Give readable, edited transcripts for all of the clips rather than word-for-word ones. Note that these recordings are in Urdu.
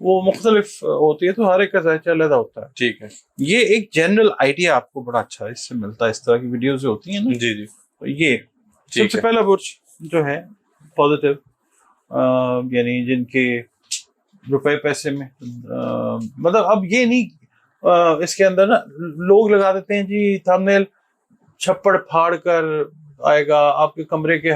وہ مختلف ہوتی ہے، تو ہر ایک کا ذائچہ علیحدہ ہوتا ہے. ٹھیک ہے. یہ ایک جنرل آئیڈیا آپ کو بڑا اچھا اس سے ملتا ہے، اس طرح کی ویڈیوز جو ہوتی ہیں نا. جی جی. یہ سب سے پہلا برج جو ہے پازیٹیو، یعنی جن کے روپے پیسے میں مطلب اب یہ نہیں اس کے اندر نا لوگ لگا دیتے ہیں جی تھمبنیل چھپڑ پھاڑ کر آئے گا، آپ کے کمرے کے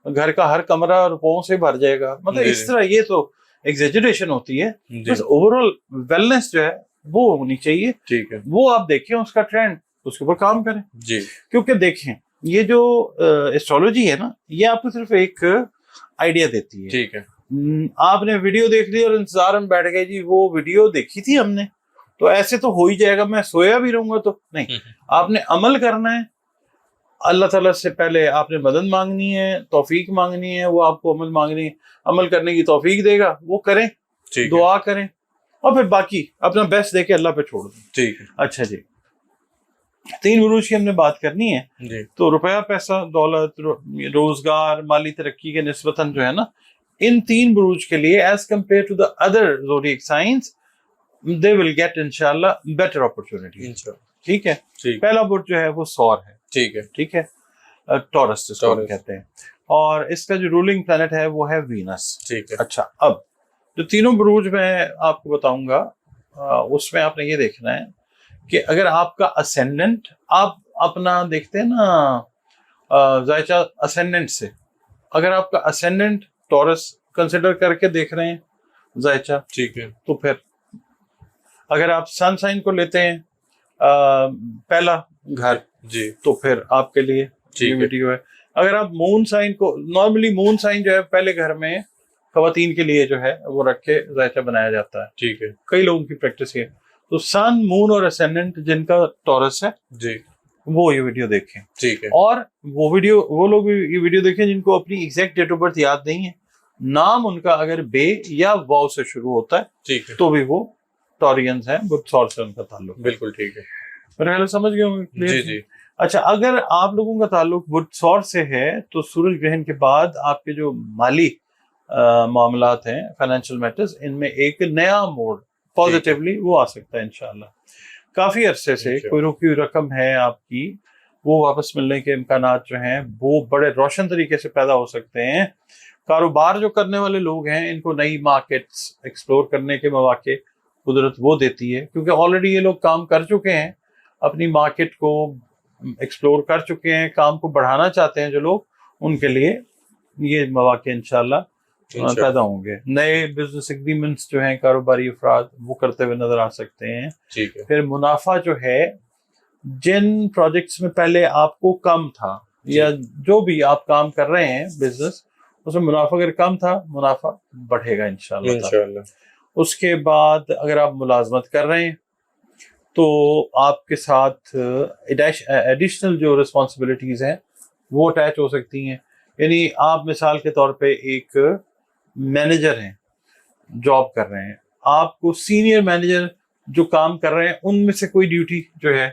گھر کا ہر کمرہ روپوں سے بھر جائے گا، مطلب اس طرح یہ تو ایگزیجریشن ہوتی ہے. بس اوور آل ویلنس جو ہے وہ ہونی چاہیے. ٹھیک ہے. وہ آپ دیکھیں اس کا ٹرینڈ، اس کے اوپر کام کریں. جی. کیونکہ دیکھیں یہ جو ایسٹرولوجی ہے نا، یہ آپ کو صرف ایک آئیڈیا دیتی ہے. ٹھیک ہے. آپ نے ویڈیو دیکھ لی اور انتظار میں بیٹھ گئے جی وہ ویڈیو دیکھی تھی ہم نے تو ایسے تو ہو ہی جائے گا، میں سویا بھی رہوں گا تو نہیں. آپ نے عمل کرنا ہے. اللہ تعالیٰ سے پہلے آپ نے مدد مانگنی ہے، توفیق مانگنی ہے، وہ آپ کو عمل مانگنی ہے، عمل کرنے کی توفیق دے گا، وہ کریں، دعا کریں، اور پھر باقی اپنا بیسٹ دے کے اللہ پہ چھوڑ دیں. ٹھیک ہے. اچھا جی، 3 بروج کی ہم نے بات کرنی ہے. تو روپیہ، پیسہ، دولت، روزگار، مالی ترقی کے نسبتاً جو ہے نا، ان 3 بروج کے لیے as compare to the other zodiac signs they will get انشاءاللہ بیٹر اپرچونٹی. ٹھیک ہے. پہلا برج جو ہے وہ سور ہے. ٹھیک ہے. ٹھیک ہے. ٹورس جس کو کہتے ہیں، اور اس کا جو رولنگ پلانٹ ہے وہ ہے وینس. ٹھیک ہے. اچھا، اب جو تینوں بروج میں آپ کو بتاؤں گا اس میں آپ نے یہ دیکھنا ہے کہ اگر آپ کا اسینڈنٹ، آپ اپنا دیکھتے ہیں نا ذائچہ اسینڈنٹ سے، اگر آپ کا اسینڈنٹ ٹورس کنسیڈر کر کے دیکھ رہے ہیں ذائچہ، ٹھیک ہے، تو پھر اگر آپ سن سائن کو لیتے ہیں پہلا گھر، جی، تو پھر آپ کے لیے یہ ویڈیو ہے. اگر آپ مون سائن کو، نارملی مون سائن جو ہے پہلے گھر میں خواتین کے لیے جو ہے وہ رکھ کے ذائچہ بنایا جاتا ہے. ٹھیک ہے. کئی لوگوں کی پریکٹس ہے. تو سن، مون اور اسینڈنٹ جن کا ٹورس ہے، جی، وہ یہ ویڈیو دیکھیں. ٹھیک ہے. اور وہ لوگ بھی یہ ویڈیو دیکھیں جن کو اپنی ایگزیکٹ ڈیٹ آف برتھ یاد نہیں ہے، نام ان کا اگر بے یا واو سے شروع ہوتا ہے، ٹھیک ہے، تو بھی وہ ٹورینز ہیں، بدھ سور سے ان کا تعلق. بالکل ٹھیک ہے. میرے خیال سمجھ گئے ہوں گے. جی جی. اچھا، اگر آپ لوگوں کا تعلق بدھ سور سے ہے تو سورج گرہن کے بعد آپ کے جو مالی معاملات ہیں، فائنینشیل میٹرز، ان میں ایک نیا موڈ پازیٹیولی وہ آ سکتا ہے انشاءاللہ. کافی عرصے سے کوئی رکی ہوئی رقم ہے آپ کی، وہ واپس ملنے کے امکانات جو ہیں وہ بڑے روشن طریقے سے پیدا ہو سکتے ہیں. کاروبار جو کرنے والے لوگ ہیں ان کو نئی مارکیٹس ایکسپلور کرنے کے مواقع قدرت وہ دیتی ہے، کیونکہ آلریڈی یہ لوگ کام کر چکے ہیں، اپنی مارکیٹ کو ایکسپلور کر چکے ہیں، کام کو بڑھانا چاہتے ہیں جو لوگ، ان کے لیے یہ مواقع انشاءاللہ پیدا ہوں گے. نئے بزنس ایگریمنٹس جو ہیں کاروباری افراد وہ کرتے ہوئے نظر آ سکتے ہیں. پھر منافع جو ہے، جن پروجیکٹس میں پہلے آپ کو کم تھا یا جو بھی آپ کام کر رہے ہیں بزنس، اس میں منافع اگر کم تھا، منافع بڑھے گا انشاءاللہ. اس کے بعد اگر آپ ملازمت کر رہے ہیں تو آپ کے ساتھ ایڈیشنل جو رسپانسبلٹیز ہیں وہ اٹیچ ہو سکتی ہیں. یعنی آپ مثال کے طور پہ ایک مینیجر ہیں، جاب کر رہے ہیں، آپ کو سینئر مینیجر جو کام کر رہے ہیں ان میں سے کوئی ڈیوٹی جو ہے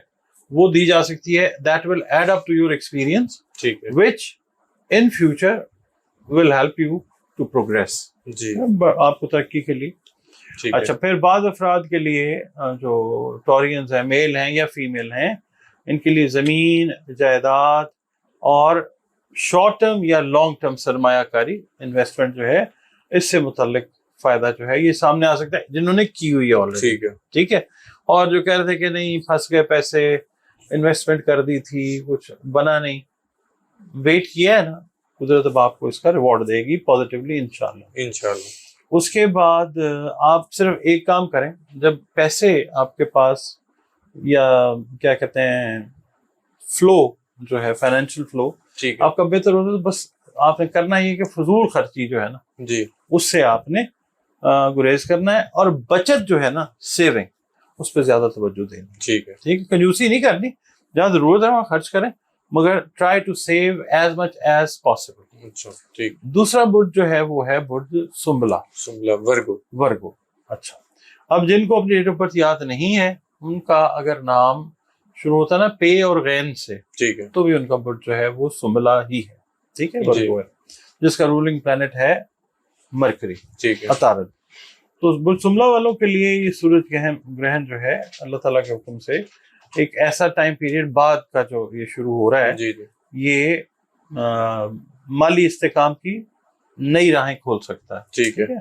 وہ دی جا سکتی ہے. That will add up to your experience which in future will help you to progress. جی، آپ کو ترقی کے لیے. اچھا، پھر بعض افراد کے لیے جو ٹورینز ہیں، میل ہیں یا فیمیل ہیں، ان کے لیے زمین، جائیداد اور شارٹ ٹرم یا لانگ ٹرم سرمایہ کاری، انویسٹمنٹ جو ہے، اس سے متعلق فائدہ جو ہے یہ سامنے آ سکتا ہے جنہوں نے کی ہوئی ہے آلریڈی. ٹھیک ہے. اور جو کہہ رہے تھے کہ نہیں پھنس گئے، پیسے انویسٹمنٹ کر دی تھی، کچھ بنا نہیں، ویٹ کیا ہے نا، قدرت اب آپ کو اس کا ریوارڈ دے گی پازیٹیولی انشاءاللہ. اس کے بعد آپ صرف ایک کام کریں، جب پیسے آپ کے پاس، یا کیا کہتے ہیں، فلو جو ہے، فائنینشیل فلو آپ کا بہتر ہوتا ہے، تو بس آپ نے کرنا یہ کہ فضول خرچی جو ہے نا، جی، اس سے آپ نے گریز کرنا ہے، اور بچت جو ہے نا، سیونگ، اس پہ زیادہ توجہ دینی. ٹھیک ہے. ٹھیک ہے. کنجوسی نہیں کرنی، جہاں ضرورت ہے وہاں خرچ کریں، مگر try to save as much as possible. اچھا، ٹھیک. دوسرا برج جو ہے وہ ہے برج سنبلا، ورگو. اچھا، اب جن کو اپنی ڈیٹ آف برتھ یاد نہیں ہے، ان کا اگر نام شروع ہوتا ہے نا پے اور غین سے، ٹھیک ہے، تو بھی ان کا برج جو ہے وہ سنبلا ہی ہے. ٹھیک ہے. ورگو ہے جس کا رولنگ پلانٹ ہے مرکری، ٹھیک ہے، عطارد. تو برج شملہ والوں کے لیے یہ سورج گرہن جو ہے اللہ تعالیٰ کے حکم سے ایک ایسا ٹائم پیریڈ بعد کا جو یہ شروع ہو رہا ہے، جی جی یہ مالی استحکام کی نئی راہیں کھول سکتا ہے. ٹھیک ہے.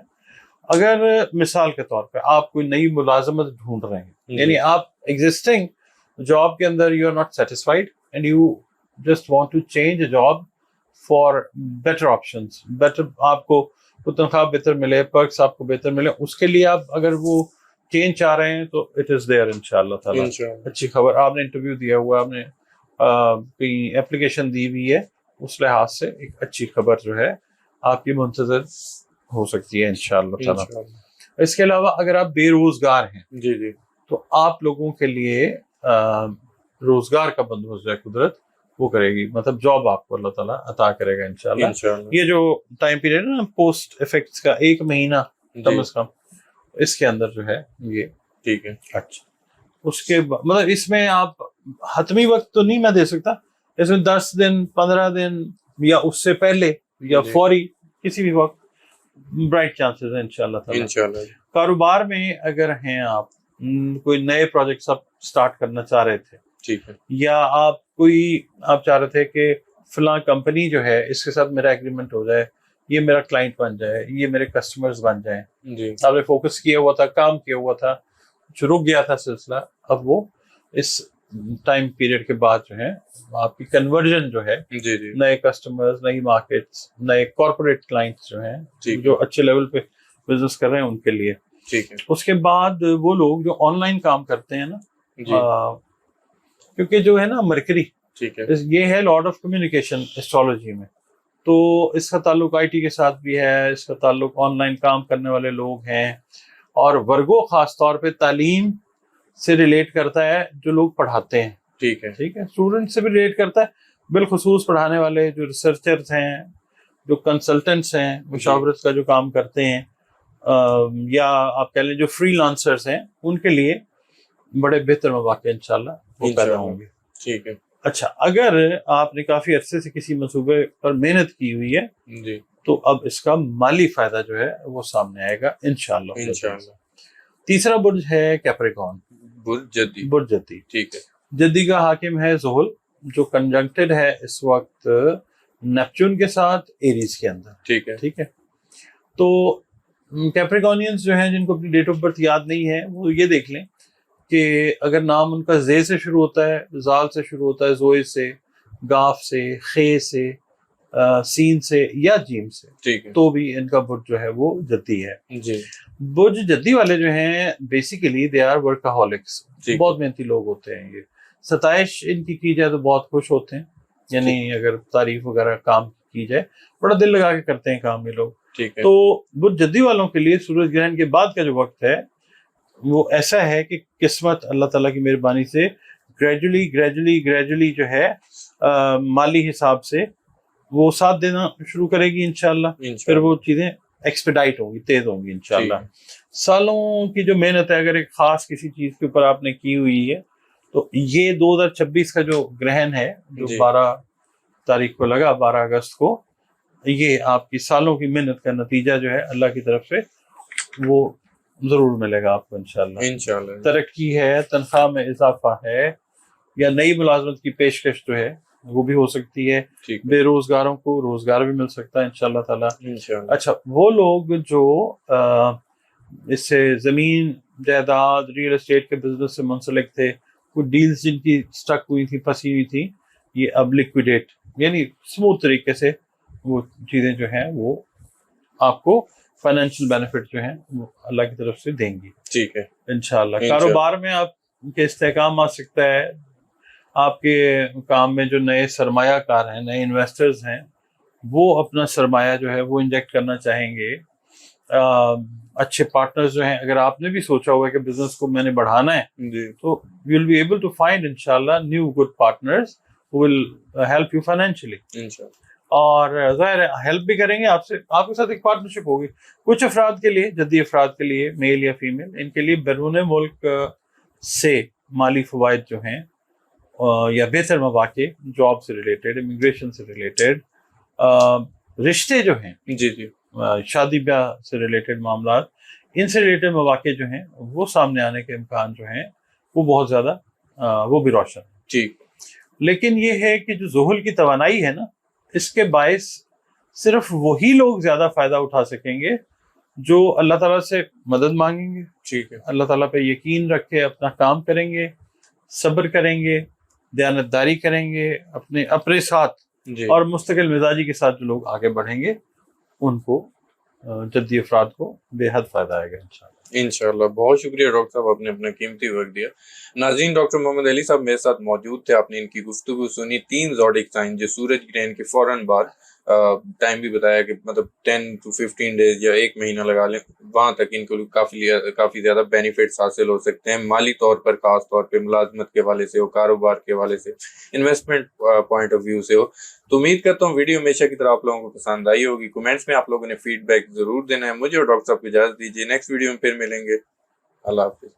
اگر مثال کے طور پہ آپ کوئی نئی ملازمت ڈھونڈ رہے ہیں، یعنی آپ ایگزسٹنگ جاب کے اندر you are not satisfied and you just want to change a job for better options, better آپ کو تنخواہ بہتر ملے، پرکس آپ کو بہتر ملے، اس کے لیے آپ اگر وہ چینج چاہ رہے ہیں تو اٹ از دیئر انشاءاللہ تعالیٰ. اچھی خبر، آپ نے انٹرویو دیا ہوا، آپ نے کوئی اپلیکیشن دی ہوئی ہے، اس لحاظ سے ایک اچھی خبر جو ہے آپ کی منتظر ہو سکتی ہے انشاءاللہ تعالیٰ. اس کے علاوہ اگر آپ بے روزگار ہیں جی جی تو آپ لوگوں کے لیے روزگار کا بندوبست ہے قدرت وہ کرے گی، مطلب جاب آپ کو اللہ تعالیٰ عطا کرے گا انشاءاللہ. یہ جو ٹائم پیریڈ ہے نا پوسٹ افیکٹس کا، 1 مہینہ کم از کم، اس کے اندر جو ہے یہ ٹھیک ہے. اچھا اس کے مطلب اس میں آپ حتمی وقت تو نہیں میں دے سکتا، اس میں 10 دن 15 دن یا اس سے پہلے یا فوری کسی بھی وقت برائٹ چانسز ہیں انشاءاللہ تعالیٰ. کاروبار میں اگر ہیں آپ، کوئی نئے پروجیکٹس آپ سٹارٹ کرنا چاہ رہے تھے، ٹھیک ہے، یا آپ چاہ رہے تھے کہ فلاں کمپنی جو ہے اس کے ساتھ میرا ایگریمنٹ ہو جائے، یہ میرا کلائنٹ بن جائے، یہ میرے کسٹمرز بن جائیں، جی آپ نے فوکس کیا ہوا تھا، کام کیا ہوا تھا، جو رک گیا تھا سلسلہ، اب وہ اس ٹائم پیریڈ کے بعد جو ہے آپ کی کنورژن جو ہے، جی جی نئے کسٹمرز، نئی مارکیٹس، نئے کارپوریٹ کلائنٹس جو ہیں جو اچھے لیول پہ بزنس کر رہے ہیں ان کے لیے. ٹھیک ہے. اس کے بعد وہ لوگ جو آن لائن کام کرتے ہیں نا، کیونکہ جو ہے نا مرکری، ٹھیک ہے، یہ ہے لارڈ آف کمیونیکیشن ایسٹرولوجی میں، تو اس کا تعلق آئی ٹی کے ساتھ بھی ہے، اس کا تعلق آن لائن کام کرنے والے لوگ ہیں، اور ورگو خاص طور پہ تعلیم سے ریلیٹ کرتا ہے جو لوگ پڑھاتے ہیں. ٹھیک ہے، ٹھیک ہے، اسٹوڈنٹ سے بھی ریلیٹ کرتا ہے، بالخصوص پڑھانے والے جو ریسرچرز ہیں، جو کنسلٹنٹس ہیں، مشاورت کا جو کام کرتے ہیں، یا آپ کہہ لیں جو فری لانسرز ہیں، ان کے لیے بڑے بہتر مواقع انشاءاللہ وہ پیدا ہوں گے. ٹھیک ہے. اچھا، اگر آپ نے کافی عرصے سے کسی منصوبے پر محنت کی ہوئی ہے جی تو اب اس کا مالی فائدہ جو ہے وہ سامنے آئے گا انشاءاللہ. انشاءاللہ. تیسرا برج ہے کیپریکون، برج جدی. برج جدی. ٹھیک ہے. جدی کا حاکم ہے زحل، جو کنجنکٹڈ ہے اس وقت نیپچون کے ساتھ ایریز کے اندر. ٹھیک ہے. ٹھیک ہے، تو کیپریکونینز جو ہیں جن کو اپنی ڈیٹ آف برتھ یاد نہیں ہے، وہ یہ دیکھ لیں کہ اگر نام ان کا زے سے شروع ہوتا ہے، زال سے شروع ہوتا ہے، زوئے سے، گاف سے، خے سے، سین سے یا جیم سے، ٹھیک ہے، تو بھی ان کا برج جو ہے وہ جدی ہے. جی برج جدی والے جو ہیں بیسیکلی دے آر ورکاہولکس، بہت محنتی لوگ ہوتے ہیں. یہ ستائش ان کی جائے تو بہت خوش ہوتے ہیں، یعنی اگر تعریف وغیرہ کام کی جائے بڑا دل لگا کے کرتے ہیں کام یہ لوگ. ٹھیک ہے. تو برج جدی والوں کے لیے سورج گرہن کے بعد کا جو وقت ہے وہ ایسا ہے کہ قسمت اللہ تعالیٰ کی مہربانی سے گریجولی جو ہے مالی حساب سے وہ ساتھ دینا شروع کرے گی انشاءاللہ. پھر وہ چیزیں ایکسپیڈائٹ ہوں گی، تیز ہوں گی انشاءاللہ. سالوں کی جو محنت ہے اگر ایک خاص کسی چیز کے اوپر آپ نے کی ہوئی ہے تو یہ 2026 کا جو گرہن ہے جو 12 تاریخ کو لگا، 12 اگست کو، یہ آپ کی سالوں کی محنت کا نتیجہ جو ہے اللہ کی طرف سے وہ ضرور ملے گا آپ کو انشاءاللہ. ترقی ہے، تنخواہ میں اضافہ ہے، یا نئی ملازمت کی پیشکش جو ہے وہ بھی ہو سکتی ہے. بے روزگاروں کو روزگار بھی مل سکتا ہے انشاءاللہ تعالیٰ. اچھا، وہ لوگ جو اس سے زمین جائیداد ریئل اسٹیٹ کے بزنس سے منسلک تھے، کچھ ڈیلز جن کی سٹک ہوئی تھی، پھنسی ہوئی تھی، یہ اب لیکویڈیٹ یعنی اسموتھ طریقے سے وہ چیزیں جو ہیں وہ آپ کو فائنینشیل بینیفٹ جو ہیں وہ اللہ کی طرف سے دیں گی. ٹھیک ہے انشاءاللہ. کاروبار میں آپ کے استحکام آ سکتا ہے. آپ کے کام میں جو نئے سرمایہ کار ہیں، نئے انویسٹرز ہیں، وہ اپنا سرمایہ جو ہے وہ انجیکٹ کرنا چاہیں گے. اچھے پارٹنرز جو ہیں، اگر آپ نے بھی سوچا ہوا ہے کہ بزنس کو میں نے بڑھانا ہے تو you will be able to find انشاءاللہ new good partners who will help you financially. اور ظاہر ہے ہیلپ بھی کریں گے آپ سے، آپ کے ساتھ ایک پارٹنرشپ ہوگی. کچھ افراد کے لیے، جدی افراد کے لیے، میل یا فیمیل، ان کے لیے بیرون ملک سے مالی فوائد جو ہیں یا بہتر مواقع، جاب سے ریلیٹڈ، امیگریشن سے ریلیٹڈ، رشتے جو ہیں، جی شادی بیاہ سے ریلیٹڈ معاملات، ان سے ریلیٹڈ مواقع جو ہیں وہ سامنے آنے کے امکان جو ہیں وہ بہت زیادہ وہ بھی روشن ہے. جی. لیکن یہ ہے کہ جو ذہول کی توانائی ہے نا، اس کے باعث صرف وہی لوگ زیادہ فائدہ اٹھا سکیں گے جو اللہ تعالیٰ سے مدد مانگیں گے، ٹھیک ہے، اللہ تعالیٰ پہ یقین رکھ کے اپنا کام کریں گے، صبر کریں گے، دیانتداری کریں گے اپنے ساتھ، جی. اور مستقل مزاجی کے ساتھ جو لوگ آگے بڑھیں گے ان کو جدی افراد کو بے حد فائدہ آئے گا انشاءاللہ. انشاءاللہ. بہت شکریہ ڈاکٹر صاحب، آپ نے اپنا قیمتی وقت دیا. ناظرین، ڈاکٹر محمد علی صاحب میرے ساتھ موجود تھے. آپ نے ان کی گفتگو سنی 3 زوڈک سائن جو سورج گرہن کے فوراً بعد، ٹائم بھی بتایا کہ مطلب 10 to 15 ڈیز یا 1 مہینہ لگا لیں، وہاں تک ان کو کافی زیادہ بینیفٹس حاصل ہو سکتے ہیں، مالی طور پر، خاص طور پہ ملازمت کے حوالے سے ہو، کاروبار کے حوالے سے، انویسٹمنٹ پوائنٹ آف ویو سے ہو. تو امید کرتا ہوں ویڈیو ہمیشہ کی طرح آپ لوگوں کو پسند آئی ہوگی. کمنٹس میں آپ لوگوں نے فیڈ بیک ضرور دینا ہے. مجھے اور ڈاکٹر صاحب کو اجازت دیجیے، نیکسٹ ویڈیو میں پھر ملیں گے. اللہ حافظ.